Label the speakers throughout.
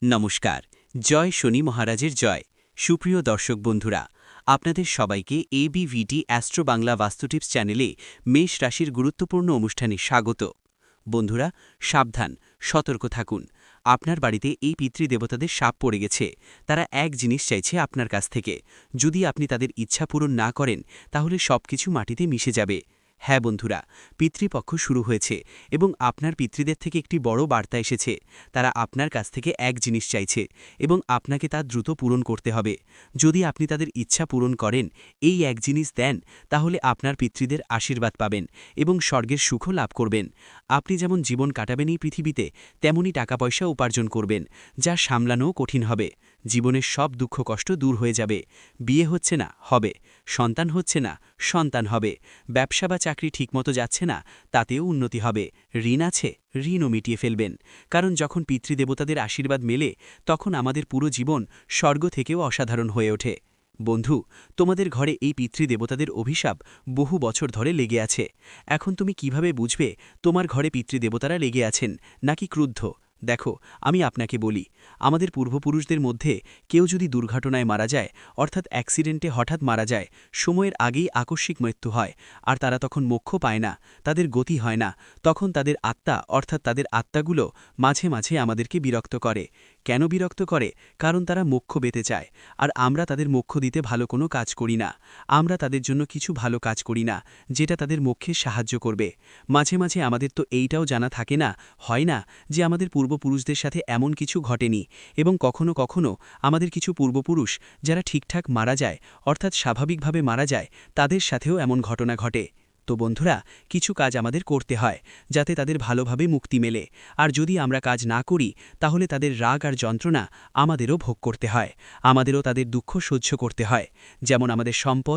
Speaker 1: নমস্কার। জয় শনি মহারাজের জয়। সুপ্রিয় দর্শক বন্ধুরা, আপনাদের সবাইকে এবিভিটি অ্যাস্ট্রো বাংলা বাস্তু টিপস চ্যানেলে মেষ রাশির গুরুত্বপূর্ণ অনুষ্ঠানে স্বাগত। বন্ধুরা, সাবধান, সতর্ক থাকুন। আপনার বাড়িতে এই পিতৃদেবতাদের শাপ পড়ে গেছে। তারা এক জিনিস চাইছে আপনার কাছ থেকে। যদি আপনি তাদের ইচ্ছা পূরণ না করেন, তাহলে সবকিছু মাটিতে মিশে যাবে। হ্যাঁ বন্ধুরা, পিতৃপক্ষ শুরু হয়েছে এবং আপনার পিতৃদের থেকে একটি বড় বার্তা এসেছে। তারা আপনার কাছ থেকে এক জিনিস চাইছে এবং আপনাকে তা দ্রুত পূরণ করতে হবে। যদি আপনি তাদের ইচ্ছা পূরণ করেন, এই এক জিনিস দেন, তাহলে আপনার পিতৃদের আশীর্বাদ পাবেন এবং স্বর্গের সুখও লাভ করবেন। আপনি যেমন জীবন কাটাবেন এই পৃথিবীতে, তেমনই টাকা পয়সা উপার্জন করবেন, যা সামলানোও কঠিন হবে। জীবনের সব দুঃখ কষ্ট দূর হয়ে যাবে। বিয়ে হচ্ছে না, হবে। সন্তান হচ্ছে না, সন্তান হবে। ব্যবসা বা চাকরি ঠিকমতো যাচ্ছে না, তাতেও উন্নতি হবে। ঋণ আছে, ঋণও মিটিয়ে ফেলবেন। কারণ যখন পিতৃদেবতাদের আশীর্বাদ মেলে, তখন আমাদের পুরো জীবন স্বর্গ থেকেও অসাধারণ হয়ে ওঠে। বন্ধু, তোমাদের ঘরে এই পিতৃদেবতাদের অভিশাপ বহু বছর ধরে লেগে আছে। এখন তুমি কিভাবে বুঝবে তোমার ঘরে পিতৃদেবতারা লেগে আছেন নাকি ক্রুদ্ধ? দেখো, আমি আপনাকে বলি, আমাদের পূর্বপুরুষদের মধ্যে কেউ যদি দুর্ঘটনায় মারা যায়, অর্থাৎ অ্যাক্সিডেন্টে হঠাৎ মারা যায়, সময়ের আগেই আকস্মিক মৃত্যু হয়, আর তারা তখন মোক্ষ পায় না, তাদের গতি হয় না, তখন তাদের আত্মা অর্থাৎ তাদের আত্মাগুলো মাঝে মাঝে আমাদেরকে বিরক্ত করে। কেন বিরক্ত করে? কারণ তারা মোক্ষ পেতে চায়, আর আমরা তাদের মোক্ষ দিতে ভালো কোনো কাজ করি না। আমরা তাদের জন্য কিছু ভালো কাজ করি না, যেটা তাদের মোক্ষে সাহায্য করবে। মাঝে মাঝে আমাদের তো এইটাও জানা থাকে না, হয় না, যে আমাদের পূর্বপুরুষদের সাথে এমন কিছু ঘটেনি, এবং কখনো কখনো আমাদের কিছু পূর্বপুরুষ যারা ঠিকঠাক মারা যায়, অর্থাৎ স্বাভাবিকভাবে মারা যায়, তাদের সাথেও এমন ঘটনা ঘটে। তো বন্ধুরা, কিছু কাজ আমাদের করতে হয়, যাতে তাদের ভালোভাবে মুক্তি মেলে। আর যদি আমরা কাজ না করি, তাহলে তাদের রাগ আর যন্ত্রণা আমাদেরও ভোগ করতে হয়, আমাদেরও তাদের দুঃখ সহ্য করতে হয়। যেমন আমাদের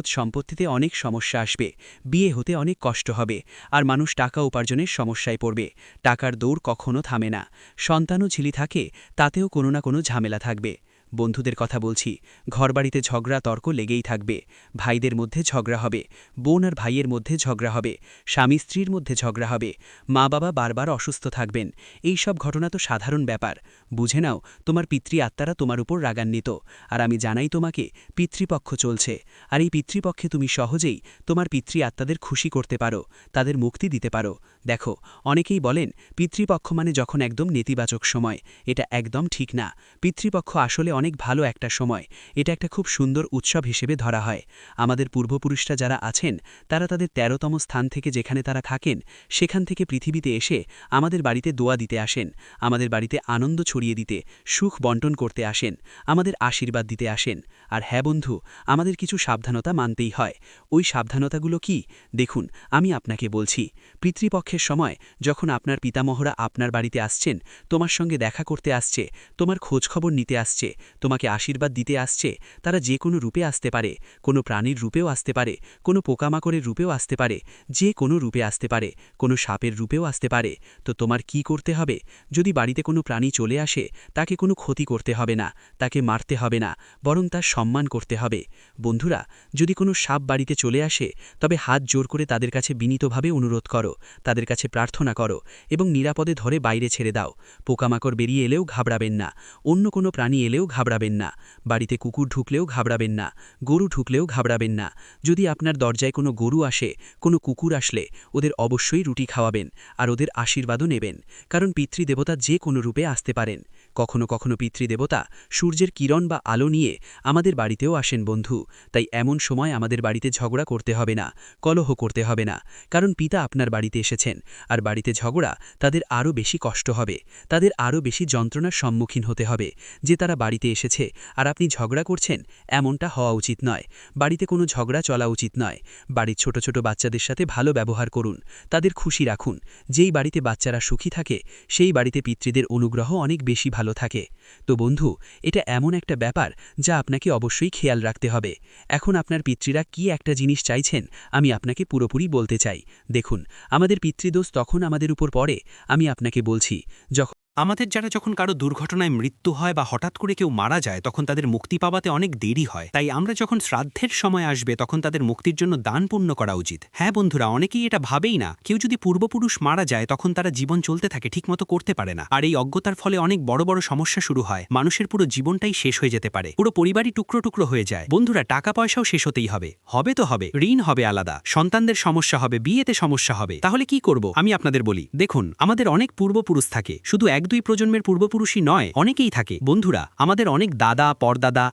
Speaker 1: সম্পত্তিতে অনেক সমস্যা আসবে, বিয়ে হতে অনেক কষ্ট হবে, আর মানুষ টাকা উপার্জনের সমস্যায় পড়বে। টাকার দৌড় কখনো থামে না। সন্তানও ঝিলি থাকে, তাতেও কোনো না কোনো ঝামেলা থাকবে। বন্ধুদের কথা বলছি, ঘরবাড়িতে ঝগড়া তর্ক লেগেই থাকবে। ভাইদের মধ্যে ঝগড়া হবে, বোন আর ভাইয়ের মধ্যে ঝগড়া হবে, স্বামী স্ত্রীর মধ্যে ঝগড়া হবে, মা বাবা বারবার অসুস্থ থাকবেন। এই সব ঘটনা তো সাধারণ ব্যাপার। বুঝে নাও, তোমার পিতৃ আত্মারা তোমার উপর রাগান্বিত। আর আমি জানাই তোমাকে, পিতৃপক্ষ চলছে, আর এই পিতৃপক্ষে তুমি সহজেই তোমার পিতৃ আত্মাদের খুশি করতে পারো, তাদের মুক্তি দিতে পারো। দেখো, অনেকেই বলেন পিতৃপক্ষ মানে যখন একদম নেতিবাচক সময়। এটা একদম ঠিক না। পিতৃপক্ষ আসলে অনেক ভালো একটা সময়। এটা একটা খুব সুন্দর উৎসব হিসেবে ধরা হয়। আমাদের পূর্বপুরুষরা যারা আছেন, তারা তাদের ১৩তম স্থান থেকে যেখানে তারা থাকেন, সেখান থেকে পৃথিবীতে এসে আমাদের বাড়িতে দোয়া দিতে আসেন, আমাদের বাড়িতে আনন্দ ছড়িয়ে দিতে, সুখ বন্টন করতে আসেন, আমাদের আশীর্বাদ দিতে আসেন। আর হ্যাঁ বন্ধু, আমাদের কিছু সাবধানতা মানতেই হয়। ওই সাবধানতাগুলো কি? দেখুন, আমি আপনাকে বলছি। পিতৃপক্ষের সময় যখন আপনার পিতামহরা আপনার বাড়িতে আসছেন, তোমার সঙ্গে দেখা করতে আসছে, তোমার খোঁজখবর নিতে আসছে, তোমাকে আশীর্বাদ দিতে আসছে, তারা যে কোনো রূপে আসতে পারে, কোনো প্রাণীর রূপেও আসতে পারে, কোনো পোকামাকড়ের রূপেও আসতে পারে, যে কোনো রূপে আসতে পারে, কোনো সাপের রূপেও আসতে পারে। তো তোমার কি করতে হবে? যদি বাড়িতে কোনো প্রাণী চলে আসে, তাকে কোনো ক্ষতি করতে হবে না, তাকে মারতে হবে না, বরং তার সম্মান করতে হবে। বন্ধুরা, যদি কোনো সাপ বাড়িতে চলে আসে, তবে হাত জোর করে তাদের কাছে বিনীতভাবে অনুরোধ করো, তাদের কাছে প্রার্থনা করো, এবং নিরাপদে ধরে বাইরে ছেড়ে দাও। পোকামাকড় বেরিয়ে এলেও ঘাবড়াবেন না, অন্য কোনো প্রাণী এলেও ঘাবড়াবেন না, বাড়িতে কুকুর ঢুকলেও ঘাবড়াবেন না, গরু ঢুকলেও ঘাবড়াবেন না। যদি আপনার দরজায় কোনো গরু আসে, কোনো কুকুর আসলে, ওদের অবশ্যই রুটি খাওয়াবেন, আর ওদের আশীর্বাদও নেবেন। কারণ পিতৃদেবতা যে কোনো রূপে আসতে পারেন। কখনো কখনো পিতৃদেবতা সূর্যের কিরণ বা আলো নিয়ে আমাদের বাড়িতেও আসেন বন্ধু। তাই এমন সময় আমাদের বাড়িতে ঝগড়া করতে হবে না, কলহ করতে হবে না। কারণ পিতা আপনার বাড়িতে এসেছেন, আর বাড়িতে ঝগড়া তাদের আরও বেশি কষ্ট হবে, তাদের আরও বেশি যন্ত্রণার সম্মুখীন হতে হবে। যে তারা বাড়িতে এসেছে আর আপনি ঝগড়া করছেন, এমনটা হওয়া উচিত নয়। বাড়িতে কোনো ঝগড়া চলা উচিত নয়। বাড়ির ছোট ছোট বাচ্চাদের সাথে ভালো ব্যবহার করুন, তাদের খুশি রাখুন। যেই বাড়িতে বাচ্চারা সুখী থাকে, সেই বাড়িতে পিতৃদের অনুগ্রহ অনেক বেশি ভালো থাকে। তো বন্ধু, এটা এমন একটা ব্যাপার যা আপনাকে অবশ্যই খেয়াল রাখতে হবে। এখন আপনার পিতৃরা কি একটা জিনিস চাইছেন, আমি আপনাকে পুরোপুরি বলতে চাই। দেখুন, আমাদের পিতৃদোষ তখন আমাদের উপর পড়ে, আমি আপনাকে বলছি, যখন
Speaker 2: আমাদের যারা যখন কারো দুর্ঘটনায় মৃত্যু হয় বা হঠাৎ করে কেউ মারা যায় তখন তাদের মুক্তি পাওয়াতে অনেক দেরি হয়, তাই আমরা যখন শ্রাদ্ধের সময় আসবে তখন তাদের মুক্তির জন্য দান পুণ্য করা উচিত। হ্যাঁ বন্ধুরা, অনেকেই এটা ভাবেই না, কেউ যদি পূর্বপুরুষ মারা যায় তখন তারা জীবন চলতে থাকে, ঠিকমতো করতে পারে না, আর এই অজ্ঞতার ফলে অনেক বড় বড় সমস্যা শুরু হয়, মানুষের পুরো জীবনটাই শেষ হয়ে যেতে পারে, পুরো পরিবারই টুকরো টুকরো হয়ে যায়। বন্ধুরা, টাকা পয়সাও শেষ হতেই হবে, হবে তো হবে, ঋণ হবে আলাদা, সন্তানদের সমস্যা হবে, বিয়েতে সমস্যা হবে, তাহলে কি করব আমি আপনাদের বলি। দেখুন, আমাদের অনেক পূর্বপুরুষ থাকে, শুধু এক দুই প্রজন্মের পূর্বপুরুষই নয়, অনেকেই থাকে। বন্ধুরা, আমাদের অনেক দাদা, পরদাদা,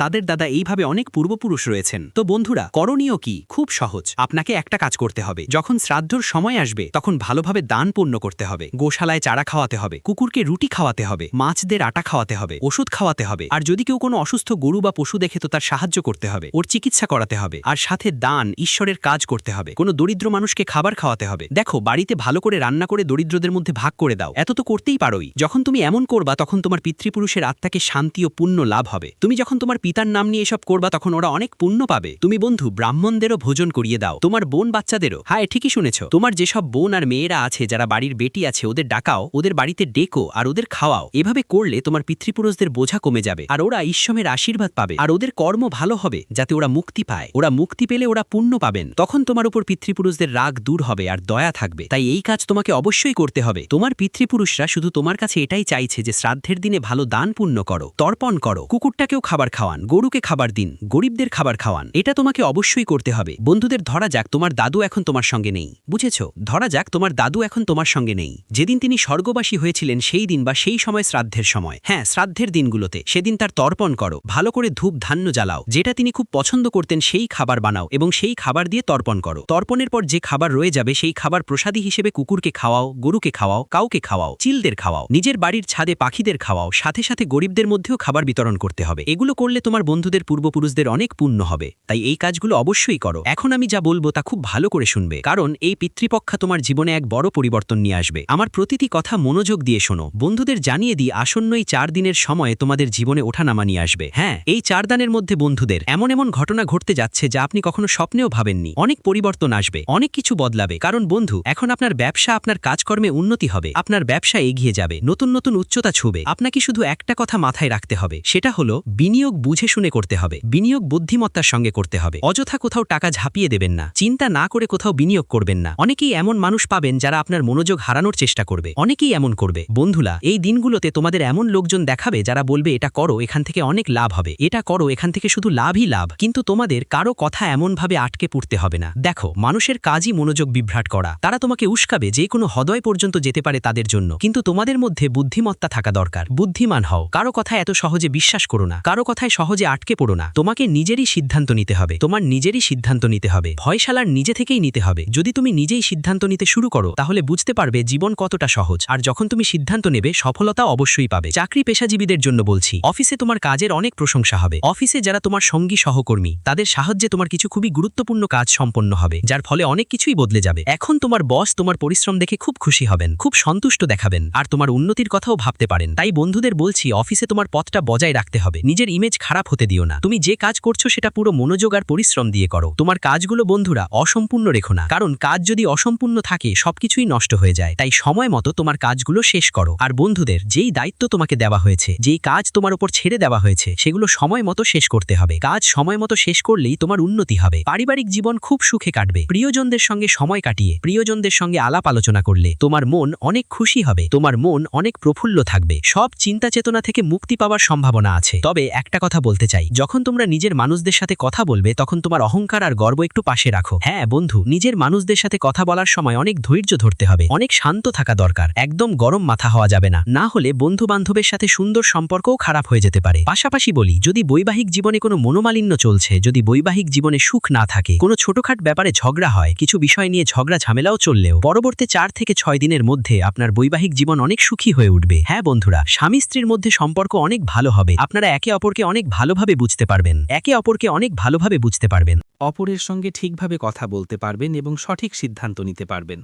Speaker 2: তাদের দাদা এইভাবে অনেক পূর্বপুরুষ রয়েছেন। তো বন্ধুরা, করণীয় কি? খুব সহজ। আপনাকে একটা কাজ করতে হবে, যখন শ্রাদ্ধর সময় আসবে তখন ভালোভাবে দান পুণ্য করতে হবে, গোশালায় চারা খাওয়াতে হবে, কুকুরকে রুটি খাওয়াতে হবে, মাছদের আটা খাওয়াতে হবে, ওষুধ খাওয়াতে হবে, আর যদি কেউ কোনো অসুস্থ গরু বা পশু দেখে তো তার সাহায্য করতে হবে, ওর চিকিৎসা করাতে হবে, আর সাথে দান, ঈশ্বরের কাজ করতে হবে, কোনো দরিদ্র মানুষকে খাবার খাওয়াতে হবে। দেখো, বাড়িতে ভালো করে রান্না করে দরিদ্রদের মধ্যে ভাগ করে দাও, এত তো করতেই পারোই। যখন তুমি এমন করবা তখন তোমার পিতৃপুরুষের আত্মাকে শান্তি ও পুণ্য লাভ হবে। তুমি যখন তোমার পিতার নাম নিয়ে এসব করবা তখন ওরা অনেক পুণ্য পাবে। তুমি বন্ধু ব্রাহ্মণদেরও ভোজন করিয়ে দাও, তোমার বোন বাচ্চাদেরও। হ্যাঁ, ঠিকই শুনেছ, তোমার যেসব বোন আর মেয়েরা আছে, যারা বাড়ির বেটি আছে, ওদের ডাকাও, ওদের বাড়িতে ডেকো আর ওদের খাওয়াও। এভাবে করলে তোমার পিতৃপুরুষদের বোঝা কমে যাবে, আর ওরা ঈশ্বরের আশীর্বাদ পাবে, আর ওদের কর্ম ভালো হবে, যাতে ওরা মুক্তি পায়। ওরা মুক্তি পেলে ওরা পুণ্য পাবেন, তখন তোমার উপর পিতৃপুরুষদের রাগ দূর হবে আর দয়া থাকবে। তাই এই কাজ তোমাকে অবশ্যই করতে হবে। তোমার পিতৃপুরুষরা শুধু তোমার কাছে এটাই চাইছে যে শ্রাদ্ধের দিনে ভালো দান পুণ্য করো, তর্পণ করো, কুকুরটাকেও খাবার খাওয়ান, গরুকে খাবার দিন, গরিবদের খাবার খাওয়ান। এটা তোমাকে অবশ্যই করতে হবে। বন্ধুদের, ধরা যাক তোমার দাদু এখন তোমার সঙ্গে নেই, বুঝেছ? ধরা যাক তোমার দাদু এখন তোমার সঙ্গে নেই। যেদিন তিনি স্বর্গবাসী হয়েছিলেন সেই দিন বা সেই সময় শ্রাদ্ধের সময়, হ্যাঁ শ্রাদ্ধের দিনগুলোতে, সেদিন তার তর্পণ করো, ভালো করে ধূপ ধান্য জ্বালাও, যেটা তিনি খুব পছন্দ করতেন সেই খাবার বানাও এবং সেই খাবার দিয়ে তর্পণ করো। তর্পণের পর যে খাবার রয়ে যাবে সেই খাবার প্রসাদী হিসেবে কুকুরকে খাওয়াও, গরুকে খাওয়াও, কাউকে খাওয়াও, চিলদের খাওয়াও, নিজের বাড়ির ছাদে পাখিদের খাওয়াও, সাথে সাথে গরিবদের মধ্যেও খাবার বিতরণ করতে হবে। এগুলো করলে তোমার বন্ধুদের পূর্বপুরুষদের অনেক পুণ্য হবে, তাই এই কাজগুলো অবশ্যই করো। এখন আমি যা বলবো তা খুব ভালো করে শুনবে, কারণ এই পিতৃপক্ষা তোমার জীবনে এক বড় পরিবর্তন নিয়ে আসবে। আমার প্রতিটি কথা মনোযোগ দিয়ে শোনো। বন্ধুদের জানিয়ে দিই, আসন্ন এই 4 দিনের সময়ে তোমাদের জীবনে ওঠানামা নিয়ে আসবে। হ্যাঁ, এই 4 দানের মধ্যে বন্ধুদের এমন এমন ঘটনা ঘটতে যাচ্ছে যা আপনি কখনো স্বপ্নেও ভাবেননি। অনেক পরিবর্তন আসবে, অনেক কিছু বদলাবে, কারণ বন্ধু এখন আপনার ব্যবসা, আপনার কাজকর্মে উন্নতি হবে, আপনার ব্যবসা এগিয়ে যাবে, নতুন নতুন উচ্চতা ছুবে। আপনাকে শুধু একটা কথা মাথায় রাখতে হবে, সেটা হলো বিনিয়োগ বুঝে শুনে করতে হবে, বিনিয়োগ বুদ্ধিমত্তার সঙ্গে করতে হবে। অযথা কোথাও টাকা ঝাঁপিয়ে দেবেন না, চিন্তা না করে কোথাও বিনিয়োগ করবেন না। অনেকেই এমন মানুষ পাবেন যারা আপনার মনোযোগ হারানোর চেষ্টা করবে, অনেকেই এমন করবে। বন্ধুরা, এই দিনগুলোতে তোমাদের এমন লোকজন দেখাবে যারা বলবে এটা করো, এখান থেকে অনেক লাভ হবে, এটা করো, এখান থেকে শুধু লাভই লাভ, কিন্তু তোমাদের কারো কথা এমনভাবে আটকে পড়তে হবে না। দেখো, মানুষের কাজই মনোযোগ বিভ্রাট করা। তারা তোমাকে উস্কাবে, যে কোনো হদয় পর্যন্ত যেতে পারে তাদের জন্য, কিন্তু তোমাদের মধ্যে বুদ্ধিমত্তা থাকা দরকার। বুদ্ধিমান হও, কারো কথায় এত সহজে বিশ্বাস করো না, কারো কথায় সহজে আটকে পড়ো না। তোমাকে নিজেরই সিদ্ধান্ত নিতে হবে, তোমার নিজেরই সিদ্ধান্ত নিতে হবে, ভয়শালার নিজে থেকেই নিতে হবে। যদি তুমি নিজেই সিদ্ধান্ত নিতে শুরু করো তাহলে বুঝতে পারবে জীবন কতটা সহজ, আর যখন তুমি সিদ্ধান্ত নেবে সফলতা অবশ্যই পাবে। চাকরি পেশাজীবীদের জন্য বলছি, অফিসে তোমার কাজের অনেক প্রশংসা হবে, অফিসে যারা তোমার সঙ্গী সহকর্মী তাদের সাহায্যে তোমার কিছু খুবই গুরুত্বপূর্ণ কাজ সম্পন্ন হবে, যার ফলে অনেক কিছুই বদলে যাবে। এখন তোমার বস তোমার পরিশ্রম দেখে খুব খুশি হবেন, খুব সন্তুষ্ট দেখাবেন, আর তোমার উন্নতির কথাও ভাবতে পারেন। তাই বন্ধুদের বলছি, অফিসে তোমার পথটা বজায় রাখতে হবে, নিজের ইমেজ খারাপ হতে দিও না। তুমি যে কাজ করছো সেটা পুরো মনোযোগ আর পরিশ্রম দিয়ে করো। তোমার কাজগুলো বন্ধুরা অসম্পূর্ণ রেখো না, কারণ কাজ যদি অসম্পূর্ণ থাকে সবকিছুই নষ্ট হয়ে যায়। তাই সময় মতো তোমার কাজগুলো শেষ করো। আর বন্ধুদের, যেই দায়িত্ব তোমাকে দেওয়া হয়েছে, যেই কাজ তোমার উপর ছেড়ে দেওয়া হয়েছে, সেগুলো সময় মতো শেষ করতে হবে। কাজ সময় মতো শেষ করলেই তোমার উন্নতি হবে। পারিবারিক জীবন খুব সুখে কাটবে। প্রিয়জনদের সঙ্গে সময় কাটিয়ে, প্রিয়জনদের সঙ্গে আলাপ আলোচনা করলে তোমার মন অনেক খুশি হবে, তোমার মন অনেক প্রফুল্ল থাকবে। সব চিন্তা চেতনা থেকে মুক্তি পাওয়ার সম্ভাবনা আছে। তবে একটা কথা বলতে চাই, যখন তোমরা নিজের মানুষদের সাথে কথা বলবে তখন তোমার অহংকার আর গর্ব একটু পাশে রাখো। হ্যাঁ বন্ধু, নিজের মানুষদের সাথে কথা বলার সময় অনেক ধৈর্য ধরতে হবে, অনেক শান্ত থাকা দরকার, একদম গরম মাথা হওয়া যাবে না, না হলে বন্ধু বান্ধবের সাথে সুন্দর সম্পর্কও খারাপ হয়ে যেতে পারে। পাশাপাশি বলি, যদি বৈবাহিক জীবনে কোনো মনোমালিন্য চলছে, যদি বৈবাহিক জীবনে সুখ না থাকে, কোনো ছোটখাট ব্যাপারে ঝগড়া হয়, কিছু বিষয় নিয়ে ঝগড়া ঝামেলাও চললেও পরবর্তী 4 থেকে 6 দিনের মধ্যে আপনার বৈবাহিক জীবন অনেক সুখী হয়ে উঠবে। হ্যাঁ বন্ধুরা, স্বামী স্ত্রীর মধ্যে সম্পর্ক অনেক ভালো হবে, আপনারা একে অপরকে অনেক ভালোভাবে বুঝতে পারবেন, একে অপরকে অনেক ভালোভাবে বুঝতে পারবেন,
Speaker 3: অপরের সঙ্গে ঠিকভাবে কথা বলতে পারবেন এবং সঠিক সিদ্ধান্ত নিতে পারবেন।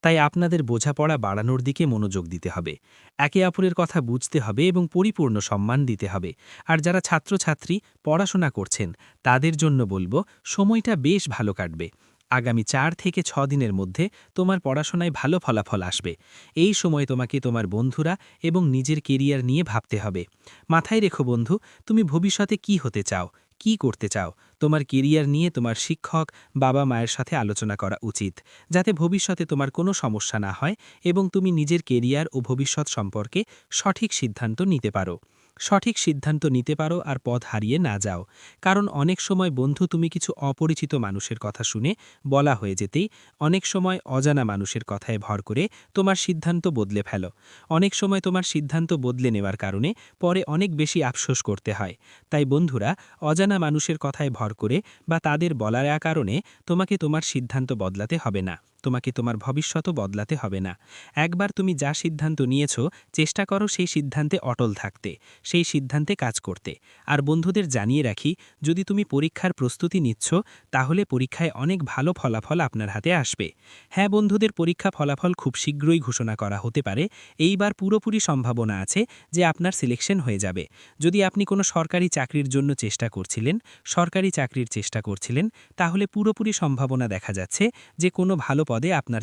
Speaker 3: তাই আপনাদের বোঝাপড়া বাড়ানোর দিকে মনোযোগ দিতে হবে, একে অপরের কথা বুঝতে হবে এবং পরিপূর্ণ সম্মান দিতে হবে। আর যারা ছাত্রছাত্রী পড়াশোনা করছেন তাদের জন্য বলবো, সময়টা বেশ ভালো কাটবে। আগামী 4 থেকে 6 দিনের মধ্যে তোমার পড়াশোনায় ভালো ফলাফল আসবে। এই সময় তোমাকে তোমার বন্ধুরা এবং নিজের কেরিয়ার নিয়ে ভাবতে হবে। মাথায় রেখো বন্ধু, তুমি ভবিষ্যতে কি হতে চাও, কি করতে চাও, তোমার কেরিয়ার নিয়ে তোমার শিক্ষক, বাবা মায়ের সাথে আলোচনা করা উচিত, যাতে ভবিষ্যতে তোমার কোনো সমস্যা না হয় এবং তুমি নিজের কেরিয়ার ও ভবিষ্যৎ সম্পর্কে সঠিক সিদ্ধান্ত নিতে পারো। সঠিক সিদ্ধান্ত নিতে পারো আর পথ হারিয়ে না যাও। কারণ অনেক সময় বন্ধু, তুমি কিছু অপরিচিত মানুষের কথা শুনে বলা হয়ে যেতেই অনেক সময় অজানা মানুষের কথায় ভর করে তোমার সিদ্ধান্ত বদলে ফেলো। অনেক সময় তোমার সিদ্ধান্ত বদলে নেওয়ার কারণে পরে অনেক বেশি আফসোস করতে হয়। তাই বন্ধুরা, অজানা মানুষের কথায় ভর করে বা তাদের বলার কারণে তোমাকে তোমার সিদ্ধান্ত বদলাতে হবে না। তোমাকে তোমার ভবিষ্যতও বদলাতে হবে না। একবার তুমি যা সিদ্ধান্ত নিয়েছ, চেষ্টা করো সেই সিদ্ধান্তে অটল থাকতে, সেই সিদ্ধান্তে কাজ করতে। আর বন্ধুদের জানিয়ে রাখি, যদি তুমি পরীক্ষার প্রস্তুতি নিচ্ছ, তাহলে পরীক্ষায় অনেক ভালো ফলাফল আপনার হাতে আসবে। হ্যাঁ বন্ধুদের, পরীক্ষা ফলাফল খুব শীঘ্রই ঘোষণা করা হতে পারে। এইবার পুরোপুরি সম্ভাবনা আছে যে আপনার সিলেকশন হয়ে যাবে। যদি আপনি কোনো সরকারি চাকরির জন্য চেষ্টা করছিলেন, তাহলে পুরোপুরি সম্ভাবনা দেখা যাচ্ছে যে কোনো ভালো পদে আপনার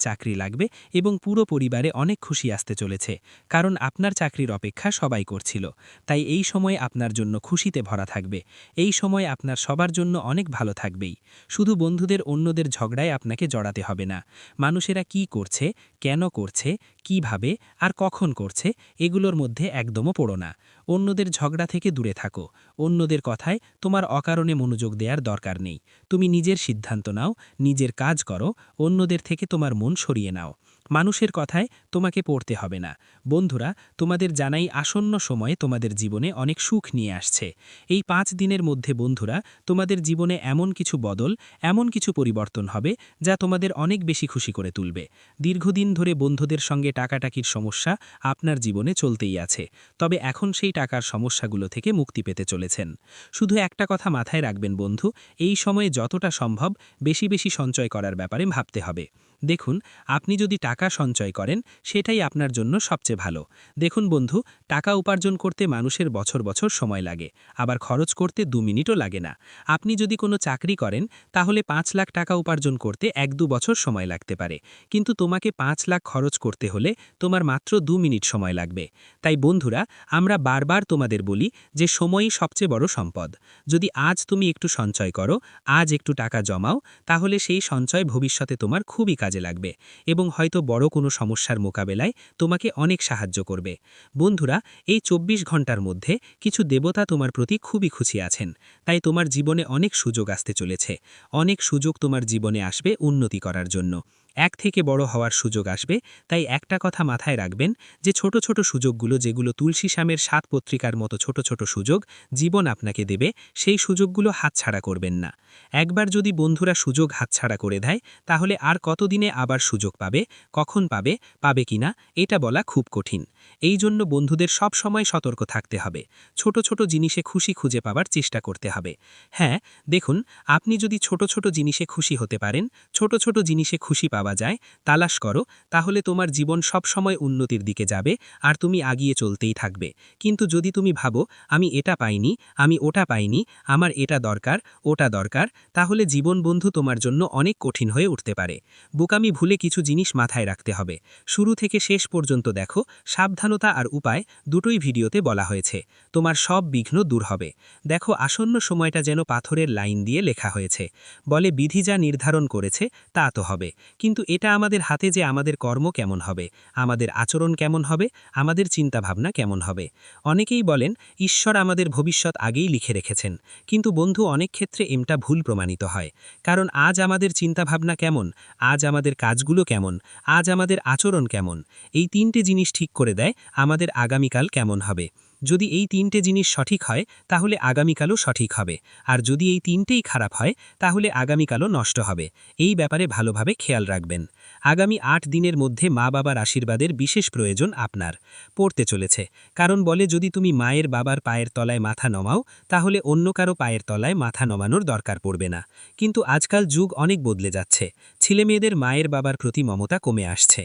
Speaker 3: চাকরি লাগবে এবং পুরো পরিবারে অনেক খুশি আসতে চলেছে। কারণ আপনার চাকরির অপেক্ষা সবাই করছিল। তাই এই সময় আপনার জন্য খুশিতে ভরা থাকবে। এই সময় আপনার সবার জন্য অনেক ভালো থাকবেই। শুধু বন্ধুদের অন্যদের ঝগড়ায় আপনাকে জড়াতে হবে না। মানুষেরা কি করছে, কেন করছে, কিভাবে আর কখন করছে, এগুলোর মধ্যে একদমও পড়ো না। অন্যদের ঝগড়া থেকে দূরে থাকো। অন্যদের কথায় তোমার অকারণে মনোযোগ দেওয়ার দরকার নেই। তুমি নিজের সিদ্ধান্ত নাও, নিজের কাজ করো, অন্যদের থেকে তোমার মন সরিয়ে নাও। মানুষের কথায় তোমাকে পড়তে হবে না। বন্ধুরা, তোমাদের জানাই আসন্ন সময়ে তোমাদের জীবনে অনেক সুখ নিয়ে আসছে। এই 5 দিনের মধ্যে বন্ধুরা, তোমাদের জীবনে এমন কিছু বদল, এমন কিছু পরিবর্তন হবে যা তোমাদের অনেক বেশি খুশি করে তুলবে। দীর্ঘদিন ধরে বন্ধুদের সঙ্গে টাকাটাকির সমস্যা আপনার জীবনে চলতেই আছে। তবে এখন সেই টাকার সমস্যাগুলো থেকে মুক্তি পেতে চলেছেন। শুধু একটা কথা মাথায় রাখবেন বন্ধু, এই সময়ে যতটা সম্ভব বেশি বেশি সঞ্চয় করার ব্যাপারে ভাবতে হবে। দেখুন, আপনি যদি টাকা সঞ্চয় করেন, সেটাই আপনার জন্য সবচেয়ে ভালো। দেখুন বন্ধু, টাকা উপার্জন করতে মানুষের বছর বছর সময় লাগে, আবার খরচ করতে 2 মিনিটও লাগে না। আপনি যদি কোনো চাকরি করেন, তাহলে 5 লাখ টাকা উপার্জন করতে 1-2 বছর সময় লাগতে পারে। কিন্তু তোমাকে 5 লাখ খরচ করতে হলে তোমার মাত্র 2 মিনিট সময় লাগবে। তাই বন্ধুরা, আমরা বারবার তোমাদের বলি যে সময়ই সবচেয়ে বড় সম্পদ। যদি আজ তুমি একটু সঞ্চয় করো, আজ একটু টাকা জমাও, তাহলে সেই সঞ্চয় ভবিষ্যতে তোমার খুবই কাজে লাগবে এবং হয়তো বড় কোনো সমস্যার মোকাবেলায় তোমাকে অনেক সাহায্য করবে। বন্ধুরা, এই 24 ঘন্টার মধ্যে কিছু দেবতা তোমার প্রতি খুবই খুশি আছেন। তাই তোমার জীবনে অনেক সুযোগ আসতে চলেছে। অনেক সুযোগ তোমার জীবনে আসবে উন্নতি করার জন্য। এক থেকে বড় হওয়ার সুযোগ আসবে। তাই একটা কথা মাথায় রাখবেন যে ছোট ছোট সুযোগগুলো, যেগুলো তুলসী শ্যামের 7 পত্রিকার মতো ছোট ছোট সুযোগ জীবন আপনাকে দেবে, সেই সুযোগগুলো হাতছাড়া করবেন না। একবার যদি বন্ধুরা সুযোগ হাতছাড়া করে দেয়, তাহলে আর কতদিনে আবার সুযোগ পাবে, কখন পাবে, পাবে কিনা এটা বলা খুব কঠিন। এই জন্য বন্ধুদের সব সময় সতর্ক থাকতে হবে। ছোট ছোট জিনিসে খুশি খুঁজে পাবার চেষ্টা করতে হবে। হ্যাঁ, দেখুন, আপনি যদি ছোট ছোট জিনিসে খুশি হতে পারেন, ছোট ছোট জিনিসে খুশি পাওয়া যায়, তালাশ করো, তাহলে তোমার জীবন সব সময় উন্নতির দিকে যাবে আর তুমি আগিয়ে চলতেই থাকবে। কিন্তু যদি তুমি ভাবো আমি এটা পাইনি, আমি ওটা পাইনি, আমার এটা দরকার, ওটা দরকার, তাহলে জীবন বন্ধু তোমার জন্য অনেক কঠিন হয়ে উঠতে পারে। বোকামি ভুলে কিছু জিনিস মাথায় রাখতে হবে। শুরু থেকে শেষ পর্যন্ত দেখো, সাবধানতা আর উপায় দুটোই ভিডিওতে বলা হয়েছে। তোমার সব বিঘ্ন দূর হবে। দেখো, আসন্ন সময়টা যেন পাথরের লাইন দিয়ে লেখা হয়েছে। বলে বিধি যা নির্ধারণ করেছে তা তো হবে, কিন্তু এটা আমাদের হাতে যে আমাদের কর্ম কেমন হবে, আমাদের আচরণ কেমন হবে, আমাদের চিন্তাভাবনা কেমন হবে। অনেকেই বলেন ঈশ্বর আমাদের ভবিষ্যৎ আগেই লিখে রেখেছেন, কিন্তু বন্ধু অনেক ক্ষেত্রে এমটা ভুল প্রমাণিত হয়। কারণ আজ আমাদের চিন্তাভাবনা কেমন, আজ আমাদের কাজগুলো কেমন, আজ আমাদের আচরণ কেমন, এই 3টে জিনিস ঠিক করে দেয় আমাদের আগামীকাল কেমন হবে। যদি এই 3টে জিনিস সঠিক হয়, তাহলে আগামীকালও সঠিক হবে। আর যদি এই 3টেই খারাপ হয়, তাহলে আগামীকালও নষ্ট হবে। এই ব্যাপারে ভালোভাবে খেয়াল রাখবেন। আগামী 8 দিনের মধ্যে মা বাবার আশীর্বাদের বিশেষ প্রয়োজন আপনার পড়তে চলেছে। কারণ বলে যদি তুমি মায়ের বাবার পায়ের তলায় মাথা নমাও, তাহলে অন্য কারো পায়ের তলায় মাথা নমানোর দরকার পড়বে না। কিন্তু আজকাল যুগ অনেক বদলে যাচ্ছে। ছেলেমেয়েদের মায়ের বাবার প্রতি মমতা কমে আসছে।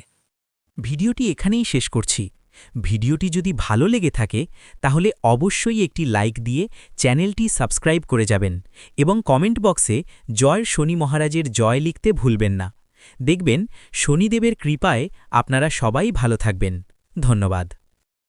Speaker 4: ভিডিওটি এখানেই শেষ করছি। ভিডিওটি যদি ভালো লেগে থাকে তাহলে অবশ্যই একটি লাইক দিয়ে চ্যানেলটি সাবস্ক্রাইব করে যাবেন এবং কমেন্ট বক্সে জয় শনি মহারাজের জয় লিখতে ভুলবেন না। দেখবেন শনিদেবের কৃপায় আপনারা সবাই ভালো থাকবেন। ধন্যবাদ।